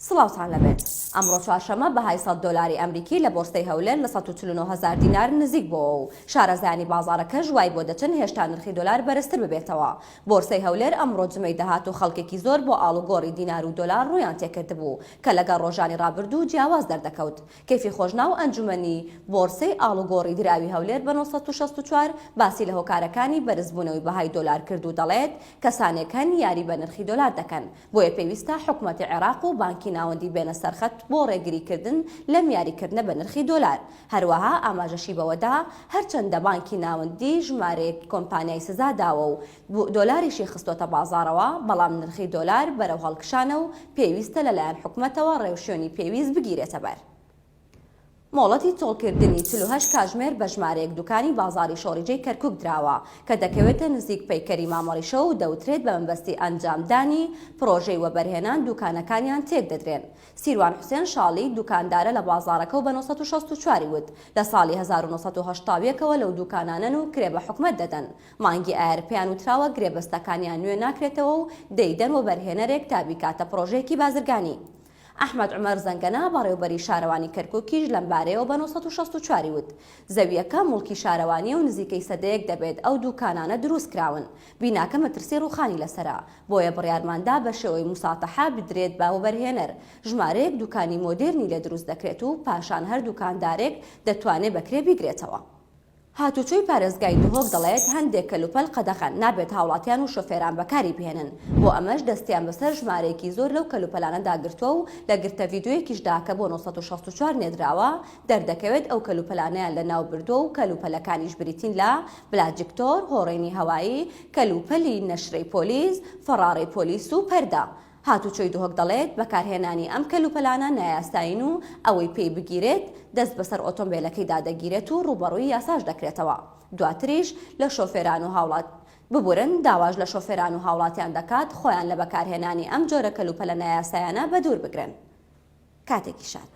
سڵاوتان لەبێت ئەمڕۆ چوارشەمە بەهای $100 ئەمریکی لە بۆرسەی هەولێر لە 149,000 دینار نزیک بووە و شارەزایانی بازاڕەکەش وای بۆ دەچن هێشتا نرخی دۆلار بەرزتر ببێتەوە. بۆرسەی هەولێر ئەمڕۆ جمەی داهات و خەڵکێکی زۆر بۆ ئاڵوگۆڕی دینار و دۆلار ڕوویان تێکرد بوو کە لەگەڵ ڕۆژانی ڕابردوو جیاواز دەردەکەوت. کەیفی خۆشناو ئەنجومەنی بۆرسەی ئاڵوگۆڕی دراوی هەولێر بە 964 باسی لە هۆکارەکانی بەرزبوونەوەی بەهای دۆلار کرد و دەڵێت کەسانێک هەن یاری بە نرخی دۆلار دەکەن بۆیە پێویستە حکوومەتی عێراق و بانکی ناوەندی بێنە سەرخەت بۆ ڕێگریکردن لەم یاریکردنە بە نرخی دۆلار. هەروەها ئاماژەشی بەوەدا هەرچەندە بانکی ناوەندی ژمارەیەک کۆمپانیای سزا داوە و دۆلاریشی خستۆتە بازاڕەوە، بەڵام نرخی دۆلار بەرەو هەڵکشانە و پێویستە لەلایەن حکوومەتەوە ڕێوشێنی پێویست بگیرێتە بەر. مۆڵەتی تۆڵکردنی 48 کاتژمێر بە ژمارەیەک دوکانی بازاڕی شۆڕیجەی کەرکووک دراوە کە دەکەوێتە نزیک پەیکەری مامەڵیشە و دەوترێت بە مەبەستی ئەنجامدانی پرۆژەی وەبەرهێنان دوکانەکانیان تێک دەدرێن. سیروان حوسێن شاڵی دوکاندارە لە بازاڕەکە و بە 964 وت لە ساڵی 1970ەوە لەو دوکانانن و کرێ بە حکومەت دەدەن. مانگی ئایرپیان وتراوە گرێبەستەکانیان نوێ ناکرێتەوە و دەیدەن وەبەرهێنەرێک تابی کاتە پرۆژەیەکی بازرگانی. ئەحمەد عومەر زەنگەنا بەڕێوەبەری شارەوانی کەرکووکیش لەم بارەیەوە بە 964 وت زەویەکە موڵکی شارەوانیە و نزیکەی سەدەیەک دەبێت ئەو دوکانانە دروست کراون. بیناکە مەترسی ڕووخانی لەسەرا بۆیە بڕیارماندا بە شێوەی موساتەحا بدرێت بە وەبەرهێنەر. ژمارەیەک دوکانی مۆدێرنی لێ دروست دەکرێت و پاشان هەر دوکاندارێک دەتوانێت بەکرێ بیگرێتەوە. هاتوچۆی پارێزگای دهۆک دەڵێت هەندێک کەلوپەل قەدەخەن نابێت هاوڵاتیان و شۆفێران بەکاری بهێنن. بۆ ئەمەش دەستیان بەسەر ژمارەیەکی زۆر لەو کەلوپەلانە داگرتووە و لە گرتە ڤیدیۆیەکیشدا کە بۆ 964 نێدراوە دەردەکەوێت ئەو کەلوپەلانەیان لە ناو بردووە و کەلوپەلەکانیش بریتین لە بلاجکتۆر، هۆڕێنی هەوایی، کەلوپەلی نەشرەی پۆلیس، فەڕاڕەی پۆلیس و پەردا. هاتوچۆی دهۆک دەڵێت بەکارهێنانی ئەم کەلوپەلانە نایاساین و ئەوەی پێی بگیرێت دەست بەسەر ئۆتۆمبیلەکەیدا دەگیرێت و ڕوبەڕووی یاساش دەکرێتەوە. دواتریش لە شۆفێران و هاوڵات ببورن داواش لە شۆفێران و هاوڵاتیان دەکات خۆیان لە بەکارهێنانی ئەم جۆرە کەلوپەلە نایاسایانە بە دوور بگرن. کاتێکی شات.